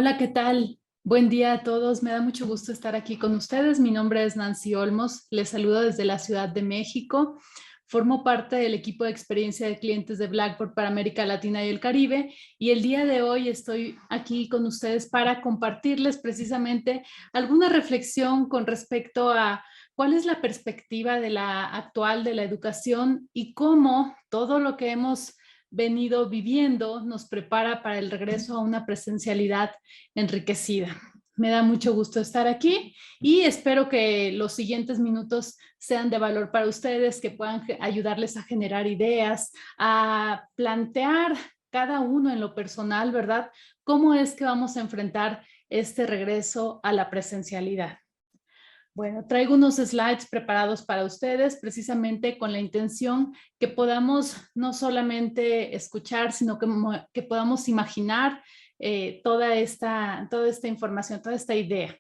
Hola, ¿qué tal? Buen día a todos. Me da mucho gusto estar aquí con ustedes. Mi nombre es Nancy Olmos. Les saludo desde la Ciudad de México. Formo parte del equipo de experiencia de clientes de Blackboard para América Latina y el Caribe. Y el día de hoy estoy aquí con ustedes para compartirles precisamente alguna reflexión con respecto a cuál es la perspectiva de la actual de la educación y cómo todo lo que hemos venido viviendo nos prepara para el regreso a una presencialidad enriquecida. Me da mucho gusto estar aquí y espero que los siguientes minutos sean de valor para ustedes, que puedan ayudarles a generar ideas, a plantear cada uno en lo personal, ¿verdad? ¿Cómo es que vamos a enfrentar este regreso a la presencialidad? Bueno, traigo unos slides preparados para ustedes precisamente con la intención que podamos no solamente escuchar, sino que podamos imaginar toda esta información, toda esta idea.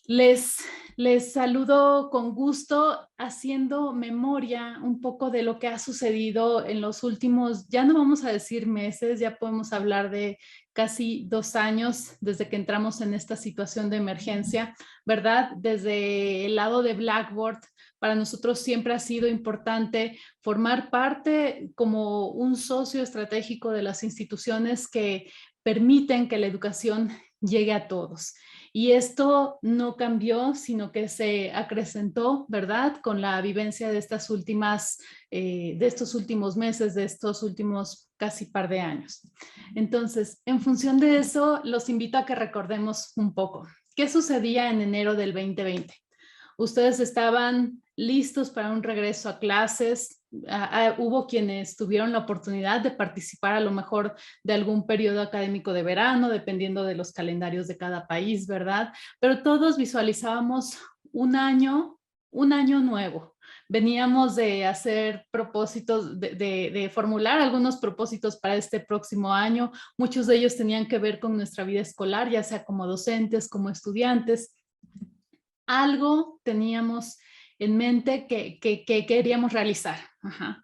Les saludo con gusto haciendo memoria un poco de lo que ha sucedido en los últimos, ya no vamos a decir meses, ya podemos hablar de casi 2 años desde que entramos en esta situación de emergencia, ¿verdad? Desde el lado de Blackboard, para nosotros siempre ha sido importante formar parte como un socio estratégico de las instituciones que permiten que la educación llegue a todos. Y esto no cambió, sino que se acrecentó, ¿verdad? Con la vivencia de estos últimos meses, de estos últimos casi par de años. Entonces, en función de eso, los invito a que recordemos un poco. ¿Qué sucedía en enero del 2020? Ustedes estaban listos para un regreso a clases. Hubo quienes tuvieron la oportunidad de participar a lo mejor de algún periodo académico de verano, dependiendo de los calendarios de cada país, ¿verdad? Pero todos visualizábamos un año nuevo. Veníamos de hacer propósitos, de formular algunos propósitos para este próximo año. Muchos de ellos tenían que ver con nuestra vida escolar, ya sea como docentes, como estudiantes. Algo teníamos en mente que queríamos realizar. Ajá.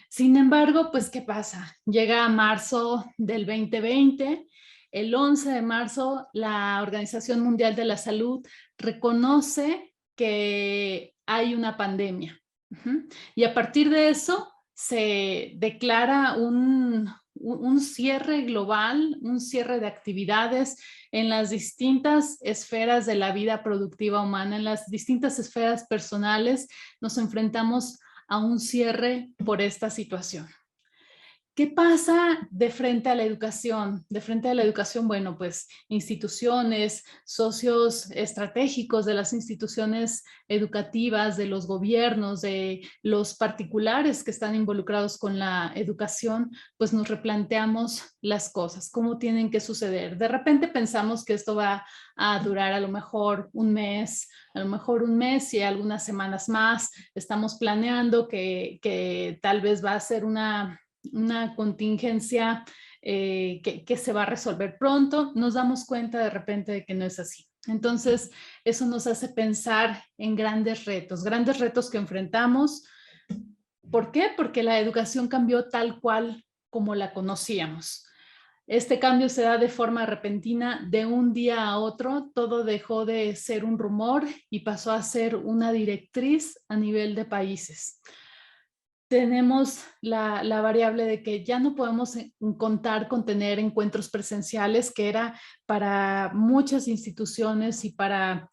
Sin embargo, pues, ¿qué pasa? Llega a marzo del 2020, el 11 de marzo, la Organización Mundial de la Salud reconoce que hay una pandemia. Y a partir de eso se declara un cierre global, un cierre de actividades en las distintas esferas de la vida productiva humana, en las distintas esferas personales. Nos enfrentamos a un cierre por esta situación. ¿Qué pasa de frente a la educación? De frente a la educación, bueno, pues instituciones, socios estratégicos de las instituciones educativas, de los gobiernos, de los particulares que están involucrados con la educación, pues nos replanteamos las cosas, cómo tienen que suceder. De repente pensamos que esto va a durar a lo mejor un mes y algunas semanas más. Estamos planeando que tal vez va a ser una contingencia que se va a resolver pronto. Nos damos cuenta de repente de que no es así. Entonces, eso nos hace pensar en grandes retos que enfrentamos. ¿Por qué? Porque la educación cambió tal cual como la conocíamos. Este cambio se da de forma repentina, de un día a otro. Todo dejó de ser un rumor y pasó a ser una directriz a nivel de países. Tenemos la variable de que ya no podemos contar con tener encuentros presenciales, que era para muchas instituciones y para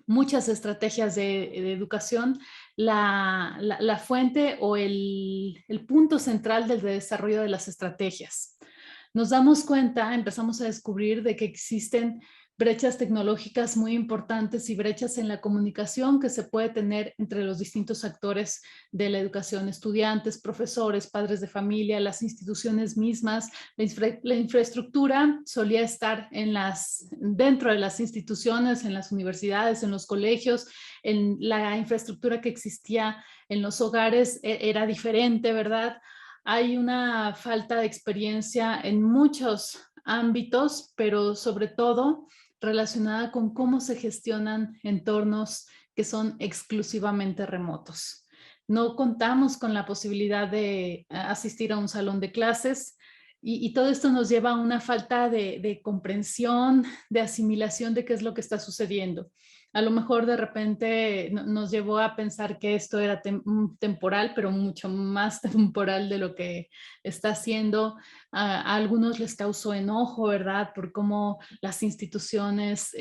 muchas estrategias de educación la fuente o el punto central del desarrollo de las estrategias. Nos damos cuenta, empezamos a descubrir de que existen brechas tecnológicas muy importantes y brechas en la comunicación que se puede tener entre los distintos actores de la educación, estudiantes, profesores, padres de familia, las instituciones mismas. La infraestructura solía estar dentro de las instituciones, en las universidades, en los colegios. La infraestructura que existía en los hogares era diferente, ¿verdad? Hay una falta de experiencia en muchos ámbitos, pero sobre todo relacionada con cómo se gestionan entornos que son exclusivamente remotos. No contamos con la posibilidad de asistir a un salón de clases. Y todo esto nos lleva a una falta de comprensión, de asimilación de qué es lo que está sucediendo. A lo mejor de repente nos llevó a pensar que esto era temporal, pero mucho más temporal de lo que está siendo. A algunos les causó enojo, ¿verdad? Por cómo las instituciones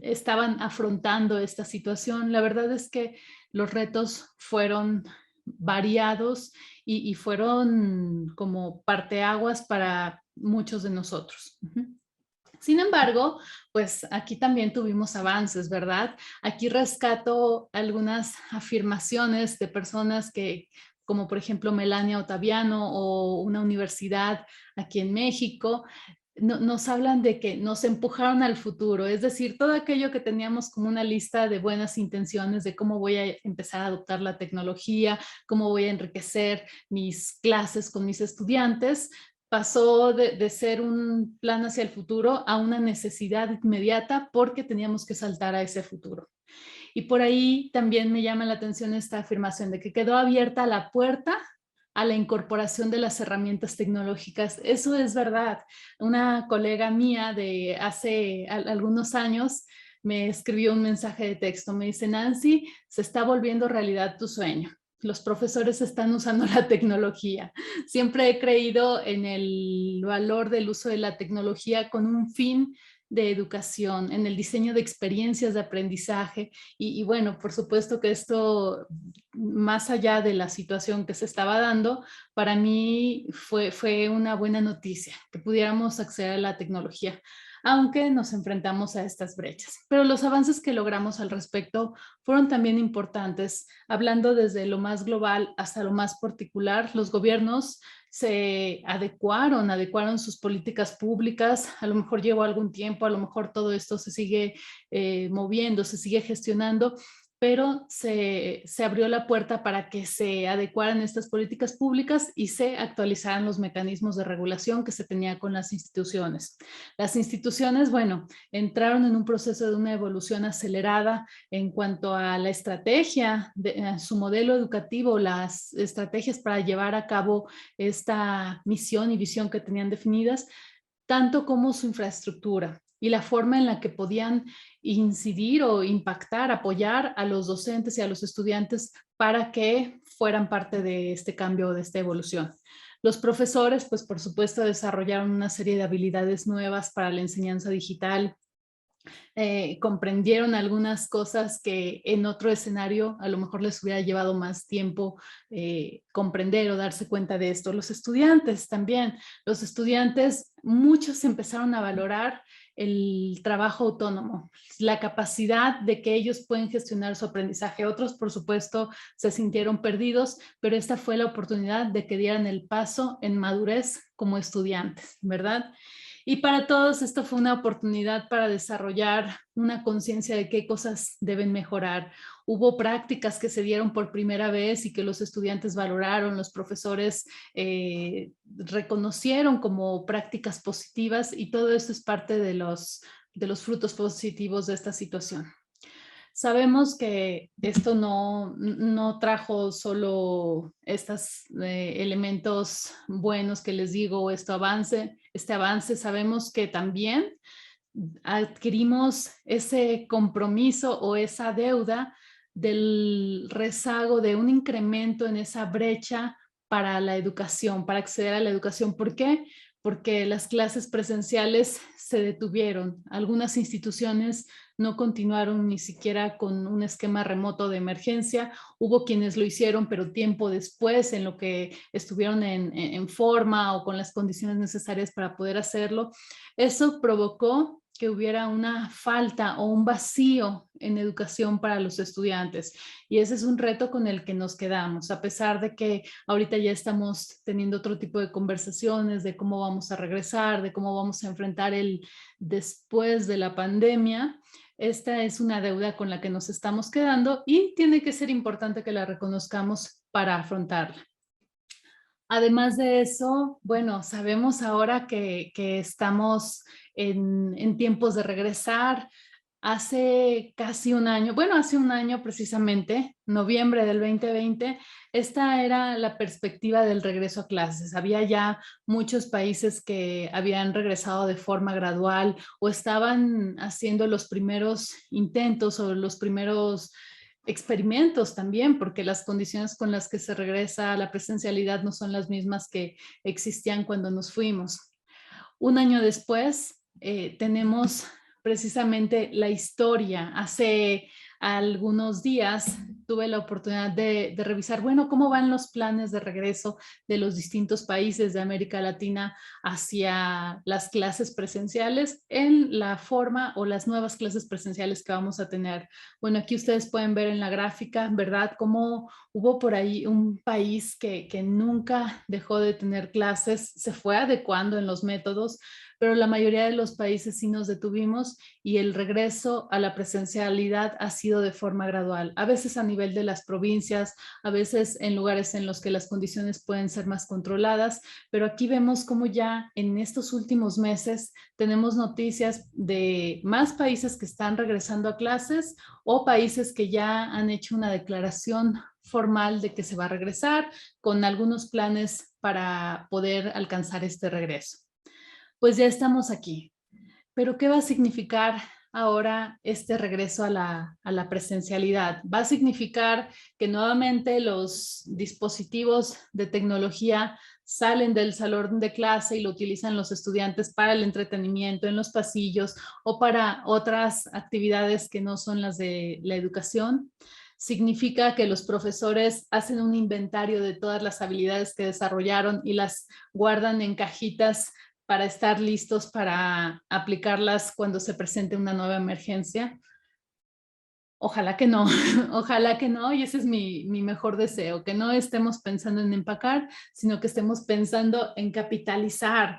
estaban afrontando esta situación. La verdad es que los retos fueron variados y fueron como parteaguas para muchos de nosotros. Sin embargo, pues aquí también tuvimos avances, ¿verdad? Aquí rescato algunas afirmaciones de personas que, como por ejemplo Melania Ottaviano o una universidad aquí en México, nos hablan de que nos empujaron al futuro, es decir, todo aquello que teníamos como una lista de buenas intenciones de cómo voy a empezar a adoptar la tecnología, cómo voy a enriquecer mis clases con mis estudiantes, pasó de ser un plan hacia el futuro a una necesidad inmediata porque teníamos que saltar a ese futuro. Y por ahí también me llama la atención esta afirmación de que quedó abierta la puerta a la incorporación de las herramientas tecnológicas. Eso es verdad. Una colega mía de hace algunos años me escribió un mensaje de texto. Me dice, Nancy, se está volviendo realidad tu sueño. Los profesores están usando la tecnología. Siempre he creído en el valor del uso de la tecnología con un fin de educación, en el diseño de experiencias de aprendizaje y bueno, por supuesto que esto, más allá de la situación que se estaba dando, para mí fue una buena noticia que pudiéramos acceder a la tecnología, aunque nos enfrentamos a estas brechas. Pero los avances que logramos al respecto fueron también importantes, hablando desde lo más global hasta lo más particular. Los gobiernos se adecuaron sus políticas públicas, a lo mejor llevó algún tiempo, a lo mejor todo esto se sigue moviendo, se sigue gestionando, pero se abrió la puerta para que se adecuaran estas políticas públicas y se actualizaran los mecanismos de regulación que se tenía con las instituciones. Las instituciones, bueno, entraron en un proceso de una evolución acelerada en cuanto a la estrategia, de su modelo educativo, las estrategias para llevar a cabo esta misión y visión que tenían definidas, tanto como su infraestructura y la forma en la que podían incidir o impactar, apoyar a los docentes y a los estudiantes para que fueran parte de este cambio, de esta evolución. Los profesores, pues por supuesto, desarrollaron una serie de habilidades nuevas para la enseñanza digital, comprendieron algunas cosas que en otro escenario a lo mejor les hubiera llevado más tiempo comprender o darse cuenta de esto. Los estudiantes también, muchos empezaron a valorar el trabajo autónomo, la capacidad de que ellos pueden gestionar su aprendizaje. Otros, por supuesto, se sintieron perdidos, pero esta fue la oportunidad de que dieran el paso en madurez como estudiantes, ¿verdad? Y para todos esto fue una oportunidad para desarrollar una conciencia de qué cosas deben mejorar. Hubo prácticas que se dieron por primera vez y que los estudiantes valoraron, los profesores reconocieron como prácticas positivas y todo esto es parte de los frutos positivos de esta situación. Sabemos que esto no trajo solo estos elementos buenos que les digo, este avance, sabemos que también adquirimos ese compromiso o esa deuda del rezago de un incremento en esa brecha para la educación, para acceder a la educación. ¿Por qué? Porque las clases presenciales se detuvieron. Algunas instituciones no continuaron ni siquiera con un esquema remoto de emergencia. Hubo quienes lo hicieron, pero tiempo después, en lo que estuvieron en forma o con las condiciones necesarias para poder hacerlo. Eso provocó que hubiera una falta o un vacío en educación para los estudiantes. Y ese es un reto con el que nos quedamos, a pesar de que ahorita ya estamos teniendo otro tipo de conversaciones de cómo vamos a regresar, de cómo vamos a enfrentar el después de la pandemia. Esta es una deuda con la que nos estamos quedando y tiene que ser importante que la reconozcamos para afrontarla. Además de eso, bueno, sabemos ahora que estamos en tiempos de regresar Hace casi un año, bueno, hace un año precisamente, noviembre del 2020, esta era la perspectiva del regreso a clases. Había ya muchos países que habían regresado de forma gradual o estaban haciendo los primeros intentos o los primeros experimentos también, porque las condiciones con las que se regresa a la presencialidad no son las mismas que existían cuando nos fuimos. Un año después, tenemos precisamente la historia. Hace algunos días tuve la oportunidad de revisar, bueno, cómo van los planes de regreso de los distintos países de América Latina hacia las clases presenciales en la forma o las nuevas clases presenciales que vamos a tener. Bueno, aquí ustedes pueden ver en la gráfica, ¿verdad? Cómo hubo por ahí un país que nunca dejó de tener clases, se fue adecuando en los métodos, pero la mayoría de los países sí nos detuvimos y el regreso a la presencialidad ha sido de forma gradual, a veces a nivel de las provincias, a veces en lugares en los que las condiciones pueden ser más controladas, pero aquí vemos cómo ya en estos últimos meses tenemos noticias de más países que están regresando a clases o países que ya han hecho una declaración formal de que se va a regresar con algunos planes para poder alcanzar este regreso. Pues ya estamos aquí. Pero ¿qué va a significar ahora este regreso a la presencialidad? Va a significar que nuevamente los dispositivos de tecnología salen del salón de clase y lo utilizan los estudiantes para el entretenimiento en los pasillos o para otras actividades que no son las de la educación. Significa que los profesores hacen un inventario de todas las habilidades que desarrollaron y las guardan en cajitas para estar listos para aplicarlas cuando se presente una nueva emergencia. Ojalá que no, ojalá que no, y ese es mi mejor deseo, que no estemos pensando en empacar, sino que estemos pensando en capitalizar.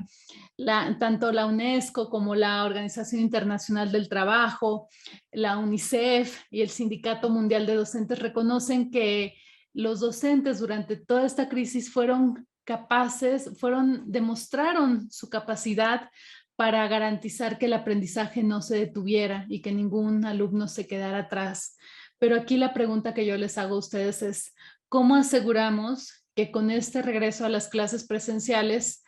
Tanto la UNESCO como la Organización Internacional del Trabajo, la UNICEF y el Sindicato Mundial de Docentes reconocen que los docentes durante toda esta crisis fueron capaces, demostraron su capacidad para garantizar que el aprendizaje no se detuviera y que ningún alumno se quedara atrás. Pero aquí la pregunta que yo les hago a ustedes es, ¿cómo aseguramos que con este regreso a las clases presenciales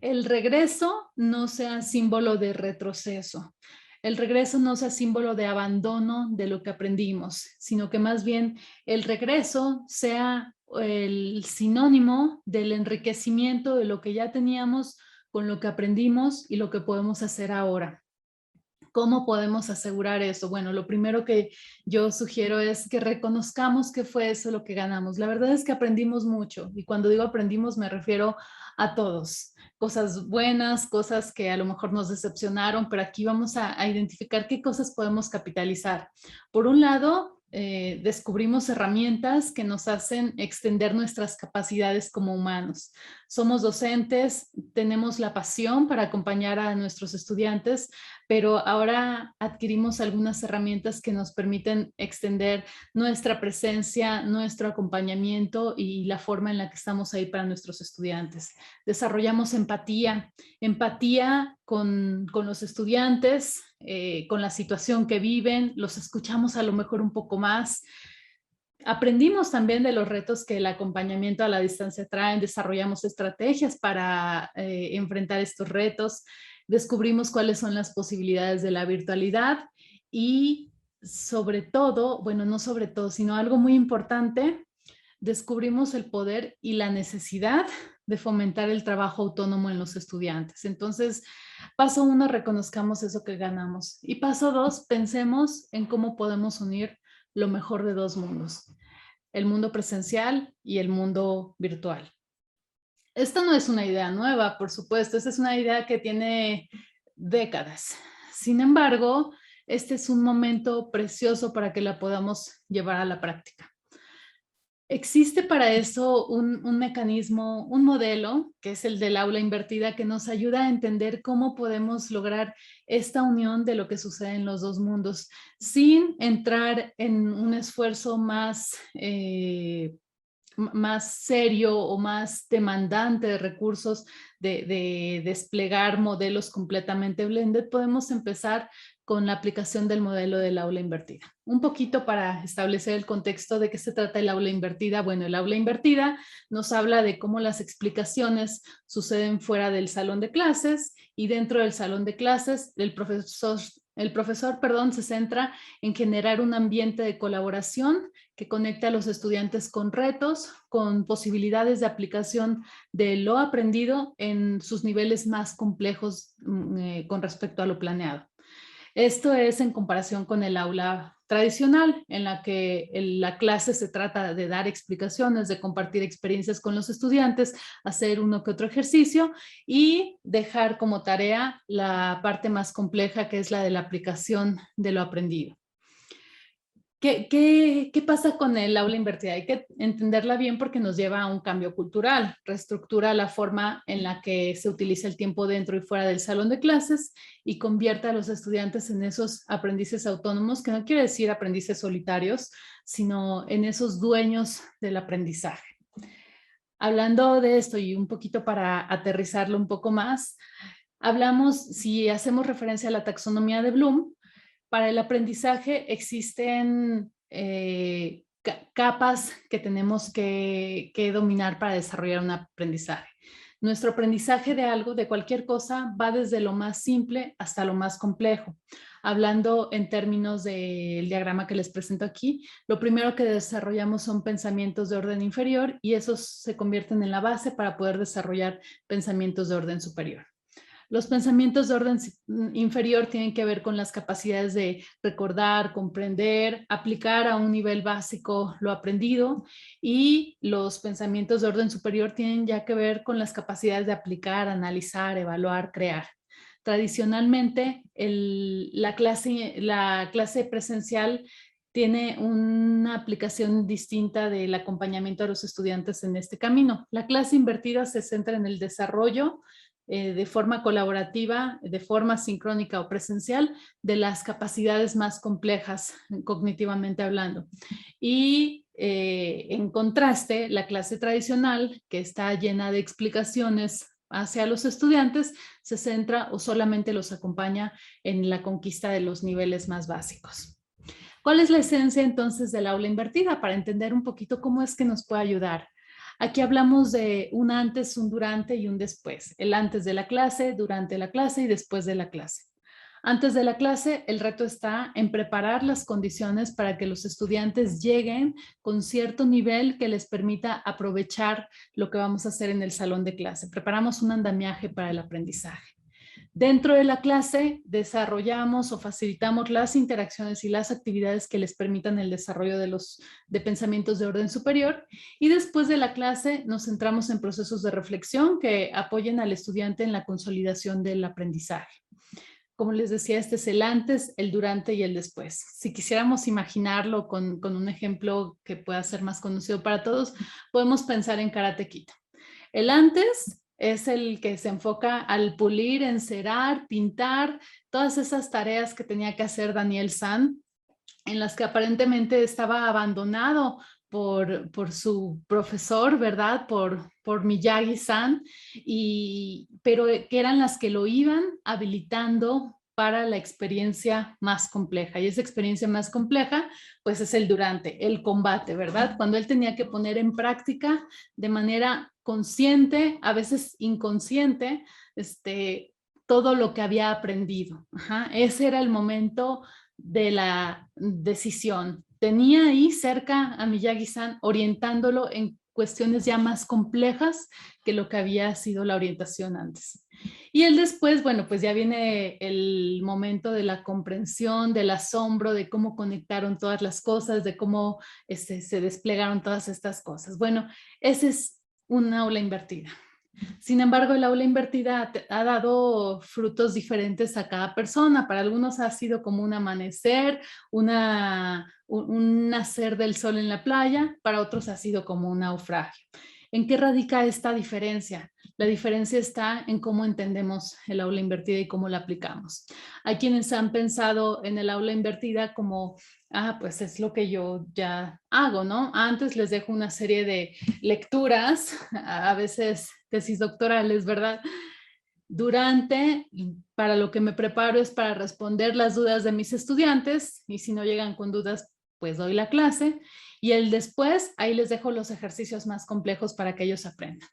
el regreso no sea símbolo de retroceso? El regreso no sea símbolo de abandono de lo que aprendimos, sino que más bien el regreso sea el sinónimo del enriquecimiento de lo que ya teníamos con lo que aprendimos y lo que podemos hacer ahora. ¿Cómo podemos asegurar eso? Bueno, lo primero que yo sugiero es que reconozcamos que fue eso lo que ganamos. La verdad es que aprendimos mucho y cuando digo aprendimos me refiero a todos. Cosas buenas, cosas que a lo mejor nos decepcionaron, pero aquí vamos a identificar qué cosas podemos capitalizar. Por un lado, descubrimos herramientas que nos hacen extender nuestras capacidades como humanos. Somos docentes, tenemos la pasión para acompañar a nuestros estudiantes, pero ahora adquirimos algunas herramientas que nos permiten extender nuestra presencia, nuestro acompañamiento y la forma en la que estamos ahí para nuestros estudiantes. Desarrollamos empatía, empatía con los estudiantes, con la situación que viven, los escuchamos a lo mejor un poco más. Aprendimos también de los retos que el acompañamiento a la distancia traen, desarrollamos estrategias para enfrentar estos retos, descubrimos cuáles son las posibilidades de la virtualidad y sobre todo, bueno, no sobre todo, sino algo muy importante, descubrimos el poder y la necesidad de fomentar el trabajo autónomo en los estudiantes. Entonces, paso uno, reconozcamos eso que ganamos. Y paso dos, pensemos en cómo podemos unir lo mejor de dos mundos, el mundo presencial y el mundo virtual. Esta no es una idea nueva, por supuesto, esta es una idea que tiene décadas. Sin embargo, este es un momento precioso para que la podamos llevar a la práctica. Existe para eso un mecanismo, un modelo, que es el del aula invertida, que nos ayuda a entender cómo podemos lograr esta unión de lo que sucede en los dos mundos, sin entrar en un esfuerzo más serio o más demandante de recursos de desplegar modelos completamente blended. Podemos empezar con la aplicación del modelo del aula invertida. Un poquito para establecer el contexto de qué se trata el aula invertida. Bueno, el aula invertida nos habla de cómo las explicaciones suceden fuera del salón de clases y dentro del salón de clases el profesor, se centra en generar un ambiente de colaboración que conecte a los estudiantes con retos, con posibilidades de aplicación de lo aprendido en sus niveles más complejos con respecto a lo planeado. Esto es en comparación con el aula tradicional, en la que la clase se trata de dar explicaciones, de compartir experiencias con los estudiantes, hacer uno que otro ejercicio y dejar como tarea la parte más compleja, que es la de la aplicación de lo aprendido. ¿Qué pasa con el aula invertida? Hay que entenderla bien porque nos lleva a un cambio cultural, reestructura la forma en la que se utiliza el tiempo dentro y fuera del salón de clases y convierte a los estudiantes en esos aprendices autónomos, que no quiere decir aprendices solitarios, sino en esos dueños del aprendizaje. Hablando de esto y un poquito para aterrizarlo un poco más, si hacemos referencia a la taxonomía de Bloom, para el aprendizaje existen capas que tenemos que dominar para desarrollar un aprendizaje. Nuestro aprendizaje de algo, de cualquier cosa, va desde lo más simple hasta lo más complejo. Hablando en términos del diagrama que les presento aquí, lo primero que desarrollamos son pensamientos de orden inferior y esos se convierten en la base para poder desarrollar pensamientos de orden superior. Los pensamientos de orden inferior tienen que ver con las capacidades de recordar, comprender, aplicar a un nivel básico lo aprendido, y los pensamientos de orden superior tienen ya que ver con las capacidades de aplicar, analizar, evaluar, crear. Tradicionalmente, la clase presencial tiene una aplicación distinta del acompañamiento a los estudiantes en este camino. La clase invertida se centra en el desarrollo de forma colaborativa, de forma sincrónica o presencial, de las capacidades más complejas cognitivamente hablando. Y en contraste, la clase tradicional, que está llena de explicaciones hacia los estudiantes, se centra o solamente los acompaña en la conquista de los niveles más básicos. ¿Cuál es la esencia entonces del aula invertida? Para entender un poquito cómo es que nos puede ayudar. Aquí hablamos de un antes, un durante y un después. El antes de la clase, durante la clase y después de la clase. Antes de la clase, el reto está en preparar las condiciones para que los estudiantes lleguen con cierto nivel que les permita aprovechar lo que vamos a hacer en el salón de clase. Preparamos un andamiaje para el aprendizaje. Dentro de la clase desarrollamos o facilitamos las interacciones y las actividades que les permitan el desarrollo de pensamientos de orden superior, y después de la clase nos centramos en procesos de reflexión que apoyen al estudiante en la consolidación del aprendizaje. Como les decía, este es el antes, el durante y el después. Si quisiéramos imaginarlo con un ejemplo que pueda ser más conocido para todos, podemos pensar en Karate Kid. El antes es el que se enfoca al pulir, encerar, pintar, todas esas tareas que tenía que hacer Daniel San, en las que aparentemente estaba abandonado por su profesor, ¿verdad? Por Miyagi-san, pero que eran las que lo iban habilitando para la experiencia más compleja. Y esa experiencia más compleja, pues es el durante, el combate, ¿verdad? Cuando él tenía que poner en práctica de manera consciente, a veces inconsciente, todo lo que había aprendido. Ajá. Ese era el momento de la decisión. Tenía ahí cerca a Miyagi-san orientándolo en cuestiones ya más complejas que lo que había sido la orientación antes. Y el después, bueno, pues ya viene el momento de la comprensión, del asombro, de cómo conectaron todas las cosas, de cómo se desplegaron todas estas cosas. Bueno, ese es un aula invertida. Sin embargo, el aula invertida ha dado frutos diferentes a cada persona. Para algunos ha sido como un amanecer, un nacer del sol en la playa, para otros ha sido como un naufragio. ¿En qué radica esta diferencia? La diferencia está en cómo entendemos el aula invertida y cómo la aplicamos. Hay quienes han pensado en el aula invertida como, pues es lo que yo ya hago, ¿no? Antes les dejo una serie de lecturas, a veces tesis doctorales, ¿verdad? Durante, para lo que me preparo es para responder las dudas de mis estudiantes y si no llegan con dudas, pues doy la clase. Y el después, ahí les dejo los ejercicios más complejos para que ellos aprendan.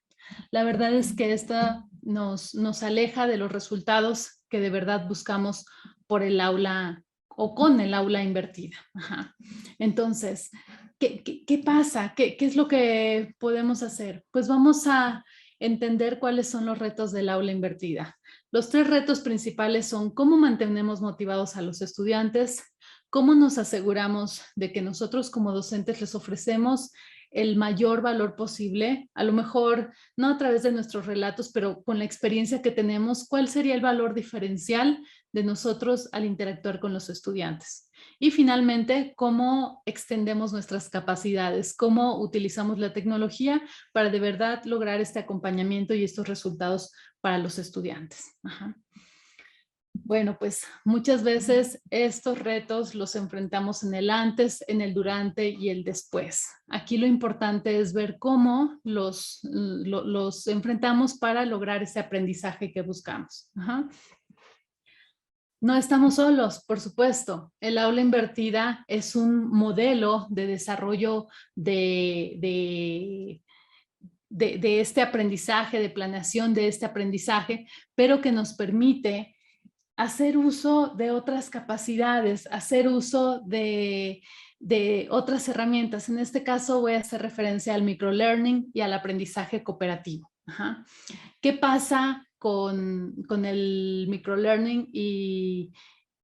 La verdad es que esta nos aleja de los resultados que de verdad buscamos por el aula o con el aula invertida. Ajá. Entonces, ¿qué pasa? ¿Qué es lo que podemos hacer? Pues vamos a entender cuáles son los retos del aula invertida. Los 3 retos principales son cómo mantenemos motivados a los estudiantes, cómo nos aseguramos de que nosotros como docentes les ofrecemos el mayor valor posible, a lo mejor no a través de nuestros relatos, pero con la experiencia que tenemos, ¿cuál sería el valor diferencial de nosotros al interactuar con los estudiantes? Y finalmente, ¿cómo extendemos nuestras capacidades? ¿Cómo utilizamos la tecnología para de verdad lograr este acompañamiento y estos resultados para los estudiantes? Ajá. Bueno, pues muchas veces estos retos los enfrentamos en el antes, en el durante y el después. Aquí lo importante es ver cómo los enfrentamos para lograr ese aprendizaje que buscamos. Ajá. No estamos solos, por supuesto. El aula invertida es un modelo de desarrollo de este aprendizaje, de planeación de este aprendizaje, pero que nos permite hacer uso de otras capacidades, hacer uso de otras herramientas. En este caso voy a hacer referencia al microlearning y al aprendizaje cooperativo. Ajá. ¿Qué pasa con el microlearning y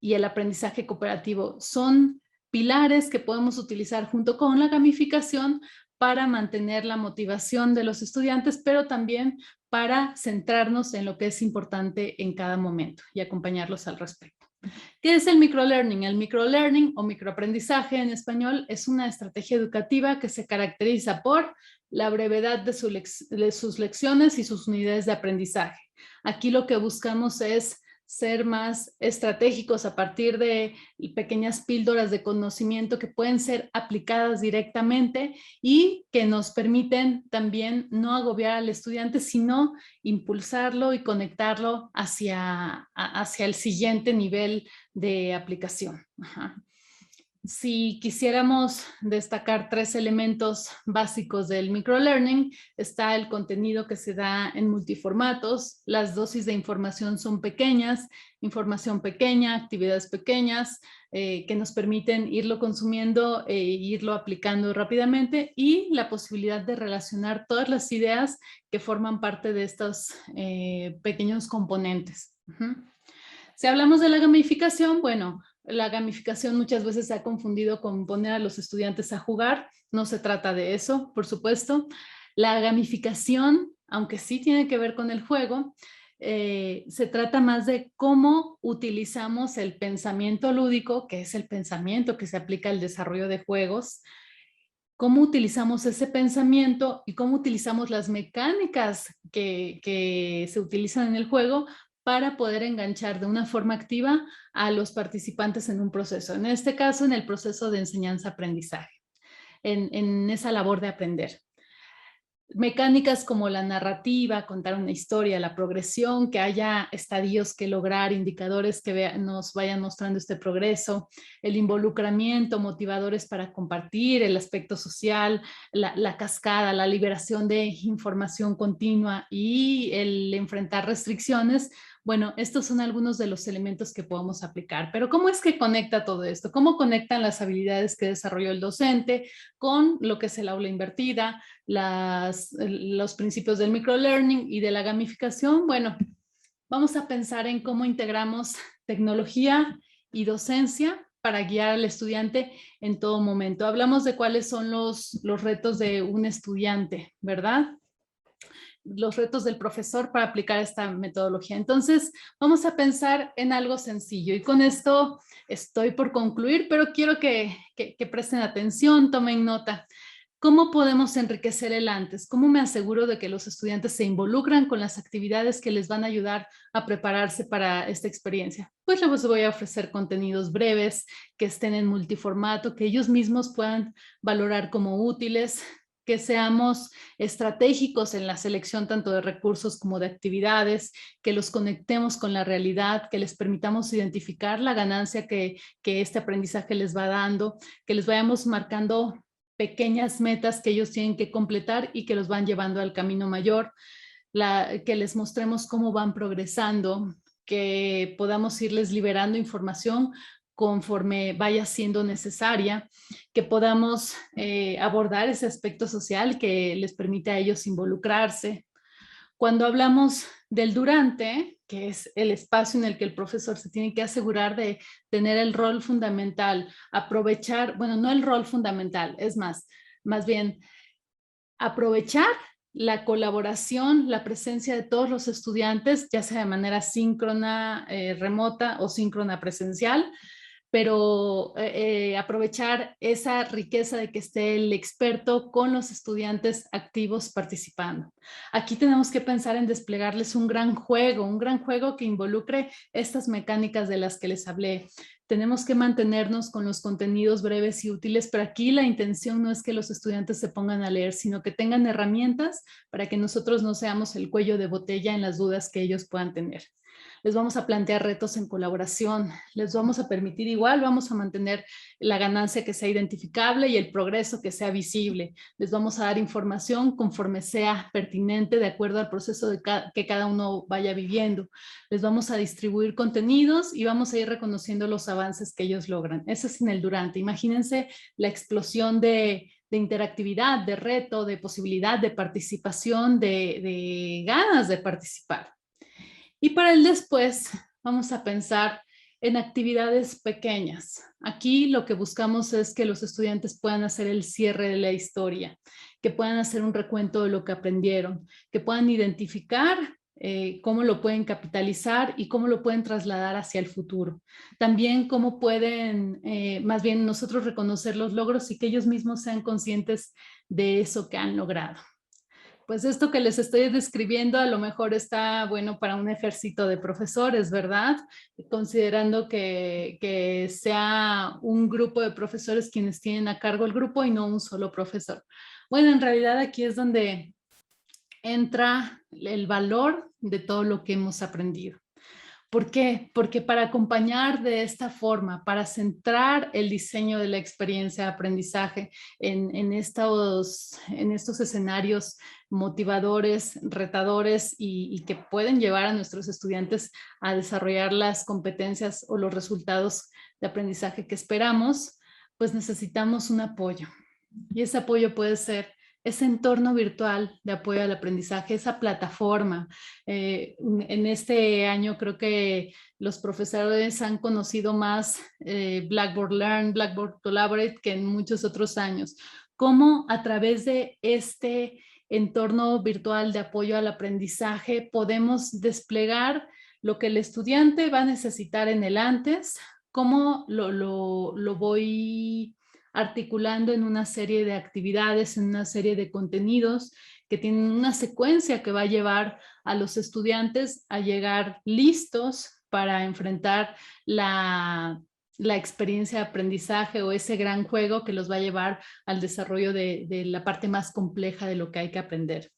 el aprendizaje cooperativo? Son pilares que podemos utilizar junto con la gamificación para mantener la motivación de los estudiantes, pero también para centrarnos en lo que es importante en cada momento y acompañarlos al respecto. ¿Qué es el microlearning? El microlearning o microaprendizaje en español es una estrategia educativa que se caracteriza por la brevedad de sus lecciones y sus unidades de aprendizaje. Aquí lo que buscamos es ser más estratégicos a partir de pequeñas píldoras de conocimiento que pueden ser aplicadas directamente y que nos permiten también no agobiar al estudiante, sino impulsarlo y conectarlo hacia el siguiente nivel de aplicación. Ajá. Si quisiéramos destacar 3 elementos básicos del microlearning, está el contenido que se da en multiformatos, las dosis de información son pequeñas, información pequeña, actividades pequeñas, que nos permiten irlo consumiendo e irlo aplicando rápidamente y la posibilidad de relacionar todas las ideas que forman parte de estos pequeños componentes. Si hablamos de la gamificación, bueno, la gamificación muchas veces se ha confundido con poner a los estudiantes a jugar. No se trata de eso, por supuesto. La gamificación, aunque sí tiene que ver con el juego, se trata más de cómo utilizamos el pensamiento lúdico, que es el pensamiento que se aplica al desarrollo de juegos, cómo utilizamos ese pensamiento y cómo utilizamos las mecánicas que se utilizan en el juego para poder enganchar de una forma activa a los participantes en un proceso. En este caso, en el proceso de enseñanza-aprendizaje, en esa labor de aprender. Mecánicas como la narrativa, contar una historia, la progresión, que haya estadios que lograr, indicadores que nos vayan mostrando este progreso, el involucramiento, motivadores para compartir, el aspecto social, la cascada, la liberación de información continua y el enfrentar restricciones. Bueno, estos son algunos de los elementos que podemos aplicar. Pero ¿cómo es que conecta todo esto? ¿Cómo conectan las habilidades que desarrolló el docente con lo que es el aula invertida, los principios del microlearning y de la gamificación? Bueno, vamos a pensar en cómo integramos tecnología y docencia para guiar al estudiante en todo momento. Hablamos de cuáles son los retos de un estudiante, ¿verdad? Los retos del profesor para aplicar esta metodología. Entonces, vamos a pensar en algo sencillo y con esto estoy por concluir, pero quiero que presten atención, tomen nota. ¿Cómo podemos enriquecer el antes? ¿Cómo me aseguro de que los estudiantes se involucran con las actividades que les van a ayudar a prepararse para esta experiencia? Pues les voy a ofrecer contenidos breves, que estén en multiformato, que ellos mismos puedan valorar como útiles, que seamos estratégicos en la selección tanto de recursos como de actividades, que los conectemos con la realidad, que les permitamos identificar la ganancia que este aprendizaje les va dando, que les vayamos marcando pequeñas metas que ellos tienen que completar y que los van llevando al camino mayor, que les mostremos cómo van progresando, que podamos irles liberando información conforme vaya siendo necesaria, que podamos abordar ese aspecto social que les permite a ellos involucrarse. Cuando hablamos del durante, que es el espacio en el que el profesor se tiene que asegurar de tener el rol fundamental, aprovechar, bueno, no el rol fundamental, es más bien aprovechar la colaboración, la presencia de todos los estudiantes, ya sea de manera síncrona, remota o síncrona presencial, pero aprovechar esa riqueza de que esté el experto con los estudiantes activos participando. Aquí tenemos que pensar en desplegarles un gran juego que involucre estas mecánicas de las que les hablé. Tenemos que mantenernos con los contenidos breves y útiles, pero aquí la intención no es que los estudiantes se pongan a leer, sino que tengan herramientas para que nosotros no seamos el cuello de botella en las dudas que ellos puedan tener. Les vamos a plantear retos en colaboración, les vamos a permitir igual, vamos a mantener la ganancia que sea identificable y el progreso que sea visible. Les vamos a dar información conforme sea pertinente de acuerdo al proceso que cada uno vaya viviendo. Les vamos a distribuir contenidos y vamos a ir reconociendo los avances que ellos logran. Eso es en el durante. Imagínense la explosión de interactividad, de reto, de posibilidad de participación, de ganas de participar. Y para el después vamos a pensar en actividades pequeñas. Aquí lo que buscamos es que los estudiantes puedan hacer el cierre de la historia, que puedan hacer un recuento de lo que aprendieron, que puedan identificar cómo lo pueden capitalizar y cómo lo pueden trasladar hacia el futuro. También cómo pueden, más bien nosotros reconocer los logros y que ellos mismos sean conscientes de eso que han logrado. Pues esto que les estoy describiendo a lo mejor está bueno para un ejército de profesores, ¿verdad? Considerando que sea un grupo de profesores quienes tienen a cargo el grupo y no un solo profesor. Bueno, en realidad aquí es donde entra el valor de todo lo que hemos aprendido. ¿Por qué? Porque para acompañar de esta forma, para centrar el diseño de la experiencia de aprendizaje en estos escenarios motivadores, retadores y que pueden llevar a nuestros estudiantes a desarrollar las competencias o los resultados de aprendizaje que esperamos, pues necesitamos un apoyo. Y ese apoyo puede ser ese entorno virtual de apoyo al aprendizaje, esa plataforma. En este año creo que los profesores han conocido más Blackboard Learn, Blackboard Collaborate que en muchos otros años. Cómo a través de este entorno virtual de apoyo al aprendizaje podemos desplegar lo que el estudiante va a necesitar en el antes, cómo lo voy articulando en una serie de actividades, en una serie de contenidos que tienen una secuencia que va a llevar a los estudiantes a llegar listos para enfrentar la experiencia de aprendizaje o ese gran juego que los va a llevar al desarrollo de la parte más compleja de lo que hay que aprender.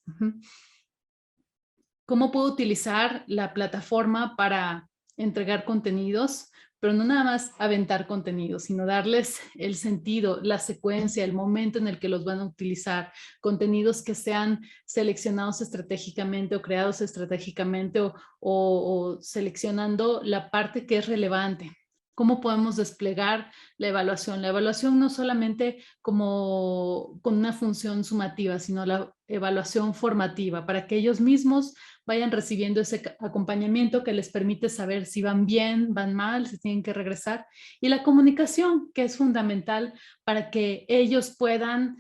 ¿Cómo puedo utilizar la plataforma para entregar contenidos? Pero no nada más aventar contenidos, sino darles el sentido, la secuencia, el momento en el que los van a utilizar, contenidos que sean seleccionados estratégicamente o creados estratégicamente o seleccionando la parte que es relevante. ¿Cómo podemos desplegar la evaluación? La evaluación no solamente como con una función sumativa, sino la evaluación formativa para que ellos mismos vayan recibiendo ese acompañamiento que les permite saber si van bien, van mal, si tienen que regresar. Y la comunicación, que es fundamental para que ellos puedan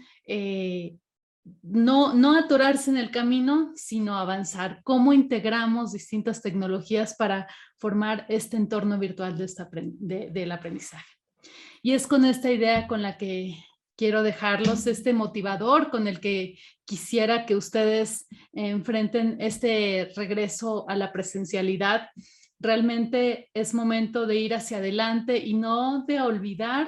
no atorarse en el camino, sino avanzar. ¿Cómo integramos distintas tecnologías para formar este entorno virtual del aprendizaje? Y es con esta idea con la que quiero dejarlos, este motivador con el que quisiera que ustedes enfrenten este regreso a la presencialidad. Realmente es momento de ir hacia adelante y no de olvidar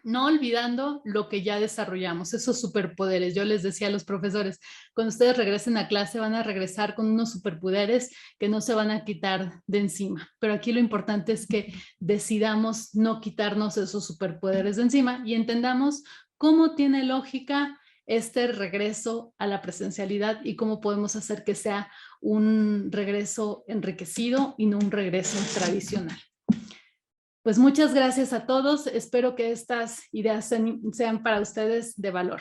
no olvidando lo que ya desarrollamos, esos superpoderes. Yo les decía a los profesores, cuando ustedes regresen a clase van a regresar con unos superpoderes que no se van a quitar de encima. Pero aquí lo importante es que decidamos no quitarnos esos superpoderes de encima y entendamos cómo tiene lógica este regreso a la presencialidad y cómo podemos hacer que sea un regreso enriquecido y no un regreso tradicional. Pues muchas gracias a todos. Espero que estas ideas sean para ustedes de valor.